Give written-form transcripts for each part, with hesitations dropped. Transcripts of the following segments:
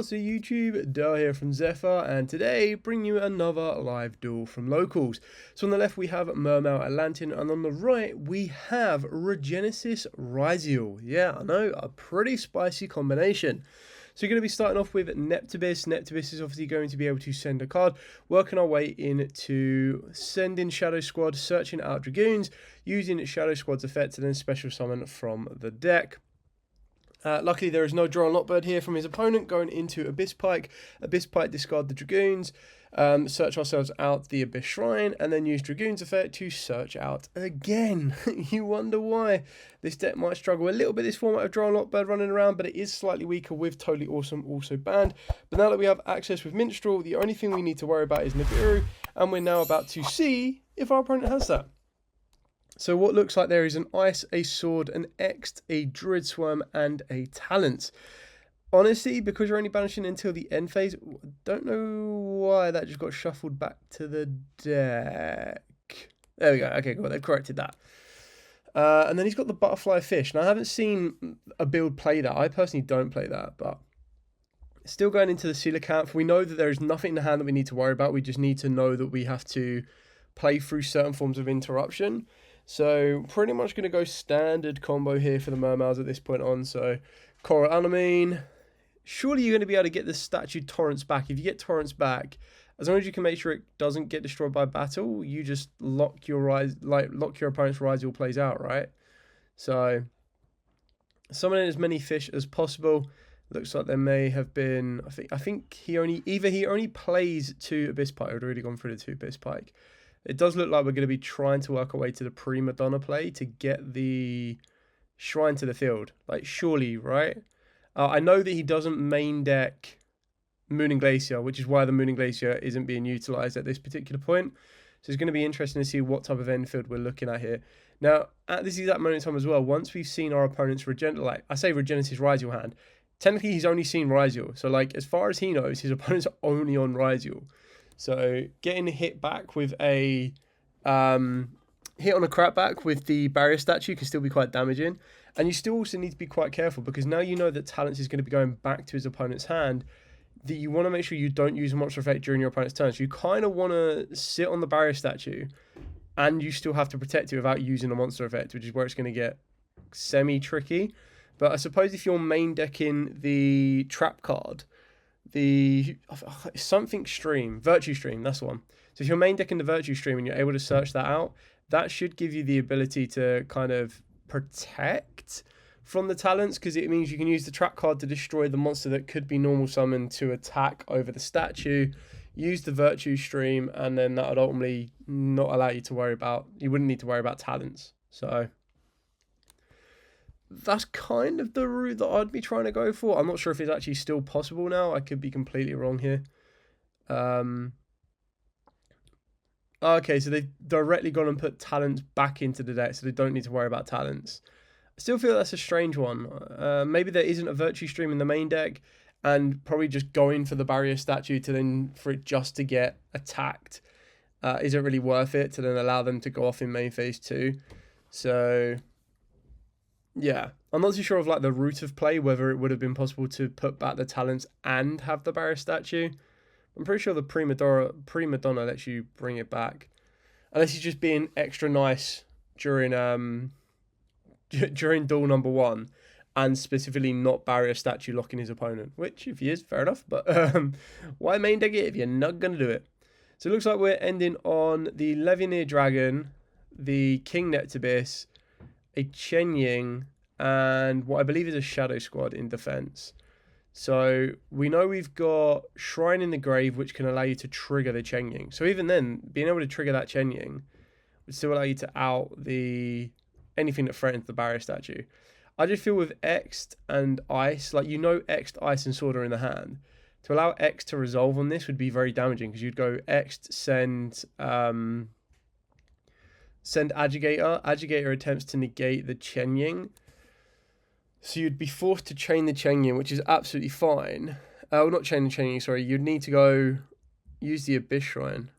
What's the YouTube? Dale here from Zephyr, and today bring you another live duel from locals. So on the left we have Mermail, Atlantean, and on the right we have Regenesis, Ryzeal. Yeah, I know, a pretty spicy combination. So you're going to be starting off with Neptibus. Neptibus is obviously going to be able to send a card, working our way into sending Shadow Squad, searching out Dragoons, using Shadow Squad's effects, and then special summon from the deck. Luckily, there is no draw on Lockbird here from his opponent, going into Abyss Pike. Abyss Pike, discard the Dragoons, search ourselves out the Abyss Shrine, and then use Dragoon's effect to search out again. You wonder why. This deck might struggle a little bit, this format of draw on Lockbird running around, but it is slightly weaker with Totally Awesome also banned. But now that we have access with Minstrel, the only thing we need to worry about is Nibiru, and we're now about to see if our opponent has that. So what looks like there is an Ice, a Sword, an Ext, a Druid Swarm, and a Talent. Honestly, because you're only banishing until the end phase, don't know why that just got shuffled back to the deck. There we go. Okay, cool. They've corrected that. And then he's got the Butterfly Fish. Now, I haven't seen a build play that. I personally don't play that, but still going into the Coelacanth, we know that there is nothing in the hand that we need to worry about. We just need to know that we have to play through certain forms of interruption. So pretty much going to go standard combo here for the Mermails at this point on. So Coral Anemone. Surely you're going to be able to get the statue Torrents back. If you get Torrents back, as long as you can make sure it doesn't get destroyed by battle, you just lock your opponent's Ryzeal plays out, right? So summoning as many fish as possible. Looks like there may have been, I think he only plays 2 Abyss Pike. I've already gone through the 2 Abyss Pike. It does look like we're going to be trying to work our way to the Prima Donna play to get the Shrine to the field. Like, surely, right? I know that he doesn't main deck Moon and Glacier, which is why the Moon and Glacier isn't being utilised at this particular point. So it's going to be interesting to see what type of end field we're looking at here. Now, at this exact moment in time as well, once we've seen our opponent's Regenesis Ryzeal hand, technically he's only seen Ryzeal. So, like, as far as he knows, his opponent's only on Ryzeal. So getting hit back with a hit on a crackback with the barrier statue can still be quite damaging. And you still also need to be quite careful, because now you know that Talents is going to be going back to his opponent's hand, that you want to make sure you don't use a monster effect during your opponent's turn. So you kind of want to sit on the barrier statue and you still have to protect it without using a monster effect, which is where it's going to get semi-tricky. But I suppose if you're main decking the trap card, the something stream, Virtue Stream, that's the one. So if you're main decking the Virtue Stream and you're able to search that out, that should give you the ability to kind of protect from the Talents, because it means you can use the trap card to destroy the monster that could be normal summoned to attack over the statue, use the Virtue Stream, and then that would ultimately not allow you to worry about, you wouldn't need to worry about Talents. So that's kind of the route that I'd be trying to go for. I'm not sure if it's actually still possible now. I could be completely wrong here. Okay, so they've directly gone and put Talents back into the deck, so they don't need to worry about Talents. I still feel that's a strange one. Maybe there isn't a Virtue Stream in the main deck, and probably just going for the barrier statue to then for it just to get attacked isn't really worth it to then allow them to go off in main phase 2. So yeah, I'm not too sure of like the route of play, whether it would have been possible to put back the Talents and have the barrier statue. I'm pretty sure the Prima Donna lets you bring it back, unless he's just being extra nice during during duel number 1, and specifically not barrier statue locking his opponent. Which, if he is, fair enough. But why main deck it if you're not gonna do it? So it looks like we're ending on the Levineer Dragon, the King Neptibus, a Chen Ying, and what I believe is a Shadow Squad in defense. So we know we've got Shrine in the Grave, which can allow you to trigger the Chen Ying. So even then, being able to trigger that Chen Ying would still allow you to out anything that threatens the barrier statue. I just feel with Ext and Ice, like, you know, Ext, Ice, and Sword are in the hand. To allow Ext to resolve on this would be very damaging, because you'd go Ext, send Agitator. Agitator attempts to negate the Chen Ying. So you'd be forced to chain the Chen Ying, which is absolutely fine. Well, not chain the Chen Ying, sorry. You'd need to go use the Abyss Shrine.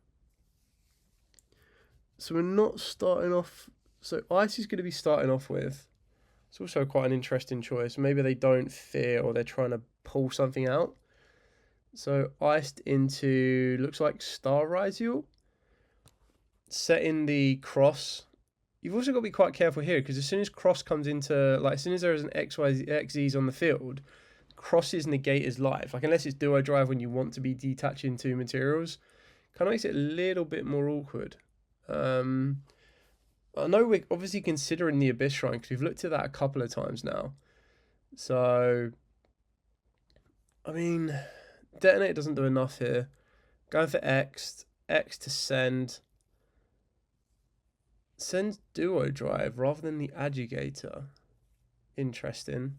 So we're not starting off. So Ice is going to be starting off with. It's also quite an interesting choice. Maybe they don't fear, or they're trying to pull something out. So iced into, looks like Star Ryzeal. Setting the cross. You've also got to be quite careful here, because as soon as cross comes into, like, as soon as there is an XYZs on the field, crosses negate his life. Like, unless it's duo drive when you want to be detaching two materials, kind of makes it a little bit more awkward. I know we're obviously considering the Abyss Shrine, because we've looked at that a couple of times now. So, I mean, Detonate doesn't do enough here. Going for X to send. Sends duo drive rather than the agitator. Interesting.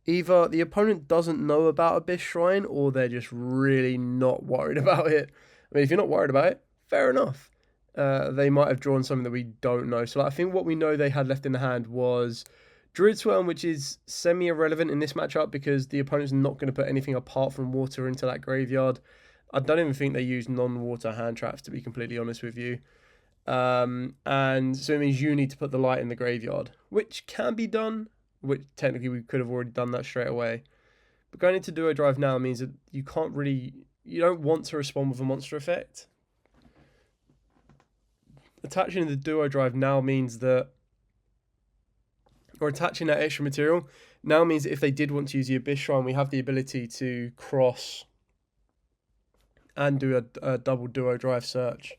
Either the opponent doesn't know about Abyss Shrine, or they're just really not worried about it. I mean, if you're not worried about it, fair enough. They might have drawn something that we don't know. So like, I think what we know they had left in the hand was Druid Swarm, which is semi-irrelevant in this matchup because the opponent's not going to put anything apart from water into that graveyard. I don't even think they use non-water hand traps, to be completely honest with you. And so it means you need to put the light in the graveyard, which can be done, which technically we could have already done that straight away. But going into duo drive now means that you can't really, you don't want to respond with a monster effect. Attaching the duo drive now means that, or attaching that extra material now means that if they did want to use the Abyss Shrine, we have the ability to cross and do a double duo drive search.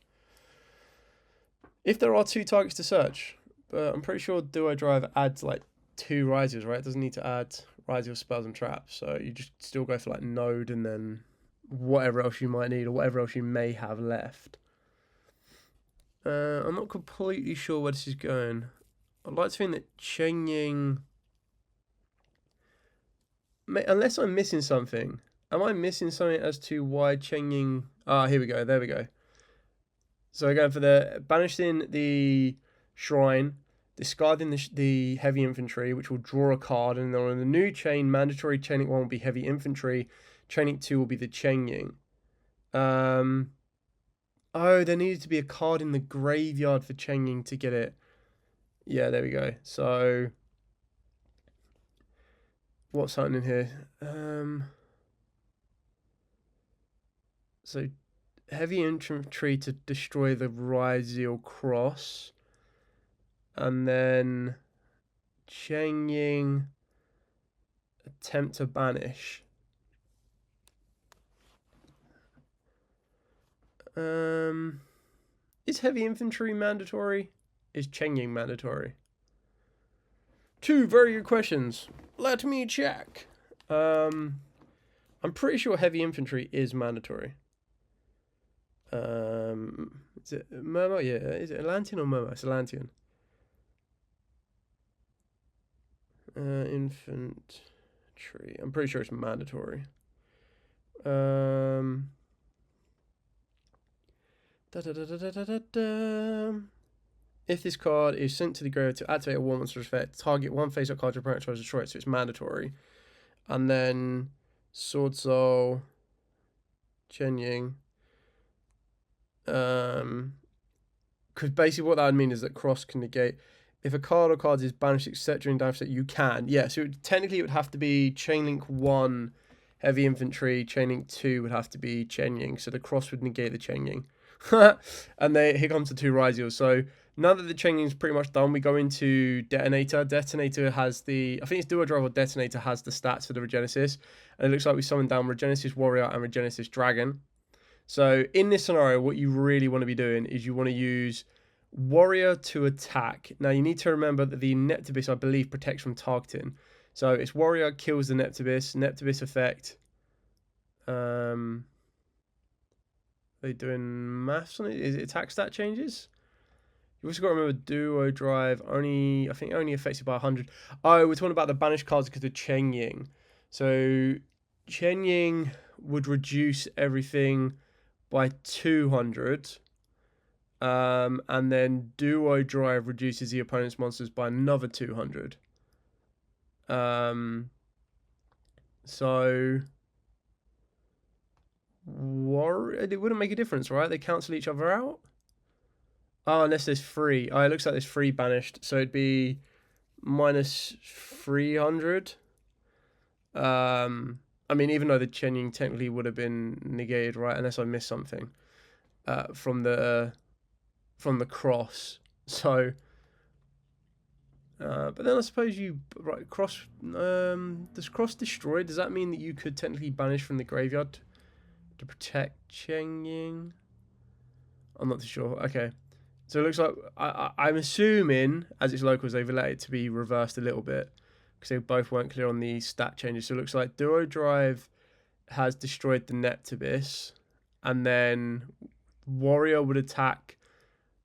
If there are two targets to search, but I'm pretty sure duo drive adds like 2 Ryzeals, right? It doesn't need to add Ryzeal spells and traps, so you just still go for like node and then whatever else you might need or whatever else you may have left. I'm not completely sure where this is going. I'd like to think that Cheng Ying, unless I'm missing something. Am I missing something as to why Cheng Ying? Ah, here we go. There we go. So we're going for the banishing the shrine, discarding the heavy infantry, which will draw a card, and then on the new chain, mandatory chaining 1 will be heavy infantry, chaining 2 will be the Cheng Ying. Oh, there needed to be a card in the graveyard for Cheng Ying to get it. Yeah, there we go. So what's happening here? So heavy infantry to destroy the Ryzeal cross. And then Cheng Ying attempt to banish. Is heavy infantry mandatory? Is Cheng Ying mandatory? 2 very good questions. Let me check. I'm pretty sure heavy infantry is mandatory. Is it Mermail? Yeah, is it Atlantean or Mermail? It's Atlantean. Infantry. I'm pretty sure it's mandatory. If this card is sent to the graveyard to activate a 1 monster effect, target 1 face-up card your opponent tries to destroy it, so it's mandatory. And then Sword Soul, Cheng Ying. Because basically what that would mean is that cross can negate. If a card or cards is banished, except during damage that you can. Yeah, so technically it would have to be Chainlink 1, heavy infantry, Chainlink 2 would have to be Cheng Ying, so the cross would negate the Cheng Ying. And here comes the 2 Ryzeals. So now that the Cheng Ying's pretty much done, we go into Detonator. Detonator has the, I think it's Duo Drive or Detonator has the stats for the Regenesis. And it looks like we summoned down Regenesis Warrior and Regenesis Dragon. So in this scenario, what you really want to be doing is you want to use Warrior to attack. Now you need to remember that the Neptibus, I believe, protects from targeting. So it's Warrior kills the Neptibus, Neptibus effect. They doing maths on it? Is it attack stat changes? You also got to remember Duo Drive only, I think only affected by 100. Oh, we're talking about the banished cards because of Cheng Ying. So Cheng Ying would reduce everything by 200. And then Duo Drive reduces the opponent's monsters by another 200. So it wouldn't make a difference, right? They cancel each other out. Oh, unless there's 3. Oh, it looks like there's 3 banished, so it'd be minus 300. I mean, even though the Chenying technically would have been negated, right? Unless I missed something from the cross. So, but then I suppose cross. Does cross destroy? Does that mean that you could technically banish from the graveyard to protect Chenying? I'm not too sure. Okay, so it looks like I'm assuming as it's locals they've allowed it to be reversed a little bit because they both weren't clear on the stat changes. So it looks like Duo Drive has destroyed the Neptibus, and then Warrior would attack.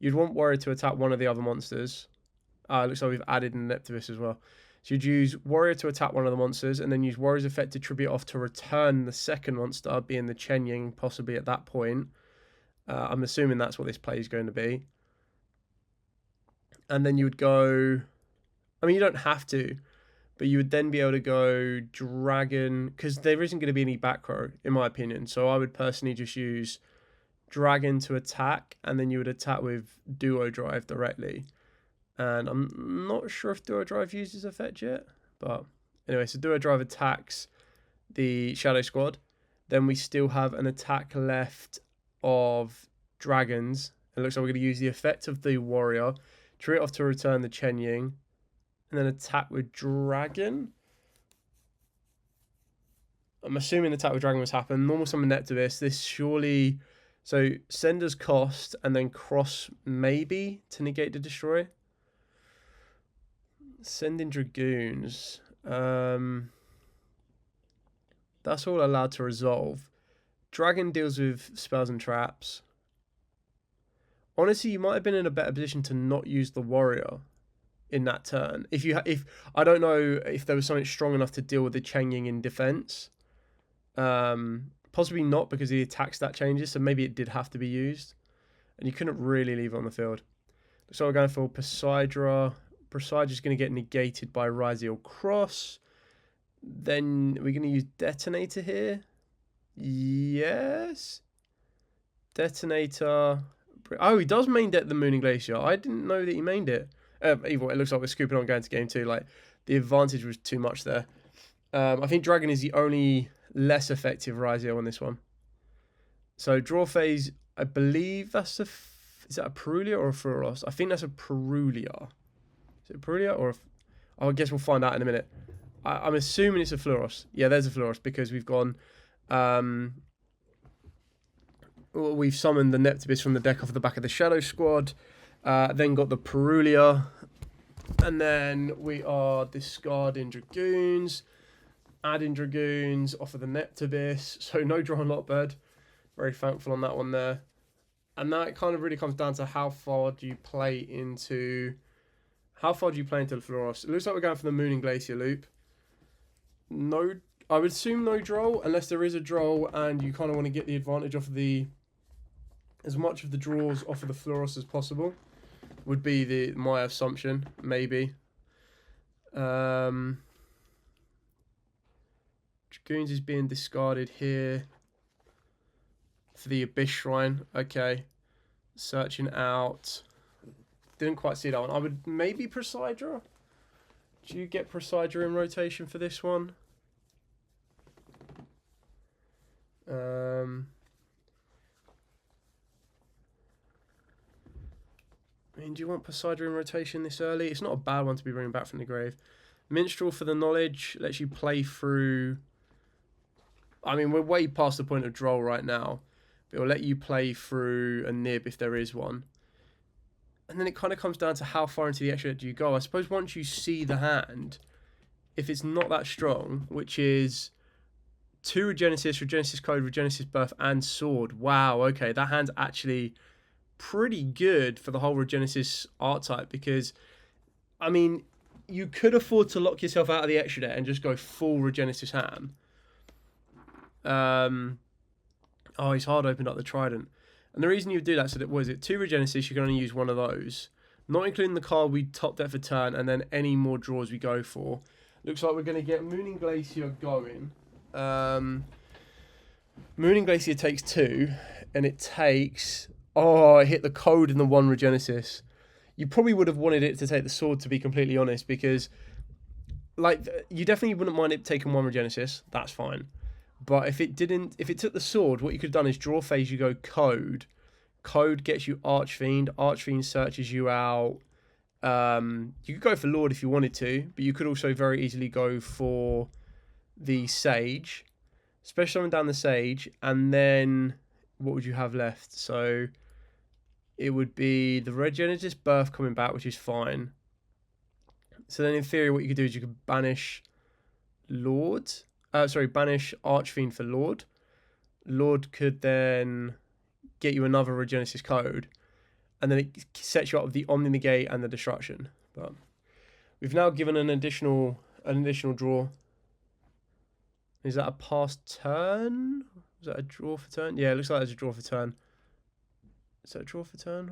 You'd want Warrior to attack one of the other monsters. It looks like we've added in Neptibus as well. So you'd use Warrior to attack one of the monsters, and then use Warrior's effect to tribute off to return the second monster, being the Chenying, possibly at that point. I'm assuming that's what this play is going to be. And then you would go... I mean, you don't have to, but you would then be able to go Dragon, because there isn't going to be any back row, in my opinion. So I would personally just use Dragon to attack, and then you would attack with Duo Drive directly. And I'm not sure if Duo Drive uses effect yet, but anyway, so Duo Drive attacks the Shadow Squad. Then we still have an attack left of Dragons. It looks like we're going to use the effect of the Warrior, tree it off to return the Chenying, and then attack with Dragon. I'm assuming attack with Dragon was happen. Normal summon Neptibus. This surely... So Sender's cost and then cross maybe to negate the destroy. Send in Dragoons. That's all allowed to resolve. Dragon deals with spells and traps. Honestly, you might have been in a better position to not use the Warrior in that turn. If I don't know if there was something strong enough to deal with the Chenying in defense. Possibly not because the attack stat changes, so maybe it did have to be used. And you couldn't really leave it on the field. So we're going for Poseidra. Poseidra's going to get negated by Ryzeal Cross. Then we're going to use Detonator here. Yes. Detonator. Oh, he does main det the Mooning Glacier. I didn't know that he mained it. Either way, it looks like we're scooping on going to game 2. Like, the advantage was too much there. I think Dragon is the only less effective Ryzeal on this one. So draw phase, I believe that's is that a Perulia or a Fluros? I think that's a Perulia. Is it a Perulia or I guess we'll find out in a minute. I'm assuming it's a Fluros. Yeah, there's a Fluros because we've gone... we've summoned the Neptibus from the deck off the back of the Shadow Squad. Then got the Perulia. And then we are discarding Dragoons. Adding Dragoons off of the Neptibus. So no draw on Lotbird. Very thankful on that one there. And that kind of really comes down to how far do you play into... How far do you play into the Fluros? It looks like we're going for the Mooning Glacier loop. No, I would assume no draw, unless there is a draw and you kind of want to get the advantage off of the... As much of the draws off of the Fluros as possible. Would be my assumption, maybe. Dragoons is being discarded here. For the Abyss Shrine. Okay. Searching out... Didn't quite see that one. I would maybe Poseidra. Do you get Poseidra in rotation for this one? I mean, do you want Poseidra in rotation this early? It's not a bad one to be bringing back from the grave. Minstrel for the knowledge lets you play through... I mean, we're way past the point of draw right now. But it will let you play through a nib if there is one. And then it kind of comes down to how far into the extra do you go. I suppose once you see the hand, if it's not that strong, which is 2 Regenesis, Regenesis Code, Regenesis Birth, and Sword. Wow, okay, that hand's actually pretty good for the whole Regenesis archetype because, I mean, you could afford to lock yourself out of the extra deck and just go full Regenesis ham. Oh, he's hard opened up the Trident. And the reason you do that, so that was it 2 Regenesis, you can only use one of those. Not including the card we top deck for turn, and then any more draws we go for. Looks like we're going to get Mooning Glacier going. Mooning Glacier takes 2, and it takes... Oh, I hit the code in the 1 Regenesis. You probably would have wanted it to take the sword, to be completely honest, because like you definitely wouldn't mind it taking 1 Regenesis. That's fine. But if it took the sword, what you could have done is draw phase, you go code. Code gets you Archfiend. Archfiend searches you out. You could go for Lord if you wanted to, but you could also very easily go for the Sage. Special summon down the Sage, and then what would you have left? So it would be the Regenesis Birth coming back, which is fine. So then in theory, what you could do is you could banish Lord. Banish Archfiend for Lord. Lord could then get you another Regenesis code, and then it sets you up with the Omni Negate and the Destruction. But we've now given an additional draw. Is that a past turn? Is that a draw for turn? Yeah, it looks like it's a draw for turn. Is that a draw for turn?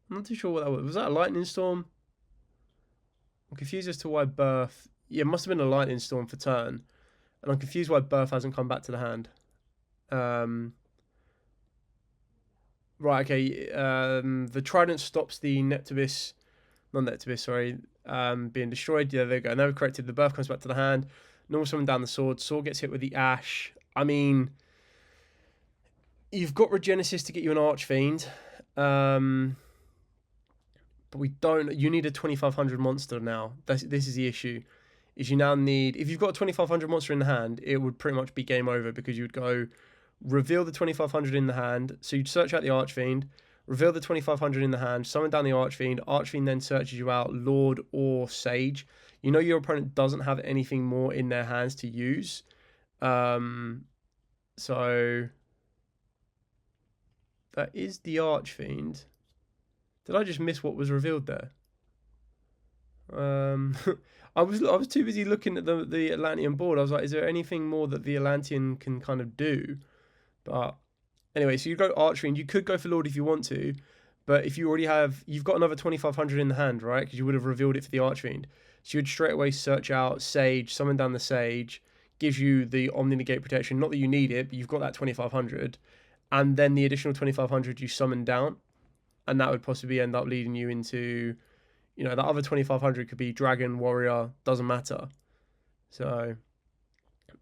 I'm not too sure what that was. Was that a Lightning Storm? I'm confused as to why Birth... Yeah, it must have been a Lightning Storm for turn. And I'm confused why Birth hasn't come back to the hand. Right, okay. The Trident stops the Neptibus... Not Neptibus, sorry. Being destroyed. Yeah, there we go. Now we've corrected. The Birth comes back to the hand. Normal summon down the sword. Sword gets hit with the Ash. I mean... You've got Regenesis to get you an Archfiend. But we don't... You need a 2500 monster now. This is the issue. Is you now need... If you've got a 2500 monster in the hand, it would pretty much be game over, because you would go reveal the 2500 in the hand. So you'd search out the Archfiend, reveal the 2500 in the hand, summon down the Archfiend. Archfiend then searches you out Lord or Sage. You know your opponent doesn't have anything more in their hands to use. So that is the Archfiend. Did I just miss what was revealed there? I was too busy looking at the Atlantean board. I was like, is there anything more that the Atlantean can kind of do? But anyway, so you go Archery, and you could go for Lord if you want to, but if you already have, you've got another 2500 in the hand, right? Because you would have revealed it for the Archfiend. So you would straight away search out Sage, summon down the Sage, gives you the Omni Negate protection. Not that you need it, but you've got that 2500, and then the additional 2500 you summon down, and that would possibly end up leading you into, you know, that other 2500 could be Dragon, Warrior, doesn't matter. So,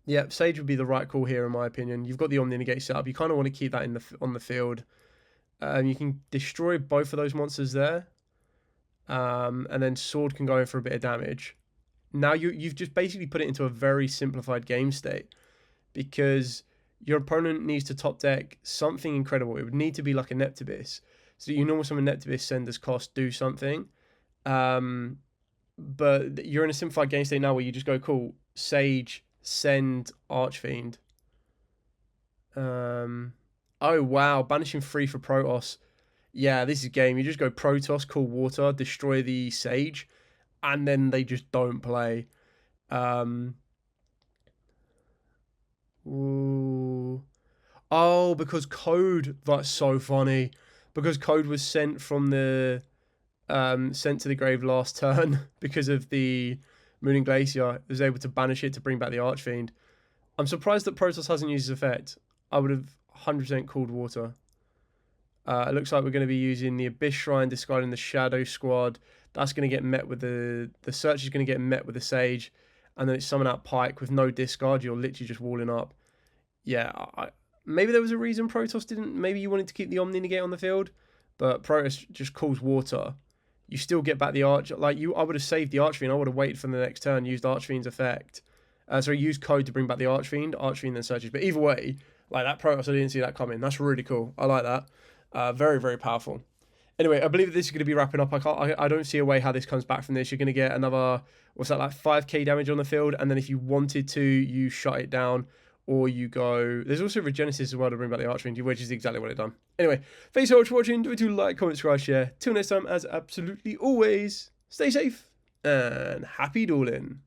yeah, Sage would be the right call here, in my opinion. You've got the Omni Negate set up. You kind of want to keep that on the field. You can destroy both of those monsters there, and then Sword can go in for a bit of damage. Now you've just basically put it into a very simplified game state, because your opponent needs to top deck something incredible. It would need to be like a Neptibus. So you normal summon Neptibus, send as cost, do something. But you're in a simplified game state now where you just go, cool, Sage, send Archfiend. Oh, wow, banishing 3 for Protoss. Yeah, this is game. You just go Protoss, call Water, destroy the Sage, and then they just don't play. Ooh. Oh, because Code, that's so funny. Because Code was sent from the... sent to the grave last turn because of the Mooning Glacier. It was able to banish it to bring back the Archfiend. I'm surprised that Protoss hasn't used his effect. I would have 100% called Water. It looks like we're going to be using the Abyss Shrine, discarding the Shadow Squad. That's going to get met with the Search is going to get met with the Sage, and then it's summon out Pike with no discard. You're literally just walling up. Yeah, maybe there was a reason Protoss didn't. Maybe you wanted to keep the Omni Negate on the field, but Protoss just calls Water. You still get back the Arch. Like I would have saved the Archfiend. I would have waited for the next turn, used Archfiend's effect. So used Code to bring back the Archfiend. Archfiend then searches. But either way, like that Protoss, I didn't see that coming. That's really cool. I like that. Very, very powerful. Anyway, I believe that this is going to be wrapping up. I don't see a way how this comes back from this. You're going to get another, what's that, like 5k damage on the field. And then if you wanted to, you shut it down. Or you go... There's also Regenesis as well to bring back the Archfiend, which is exactly what it done. Anyway, thanks so much for watching. Don't forget to like, comment, subscribe, share. Till next time, as absolutely always, stay safe and happy dueling.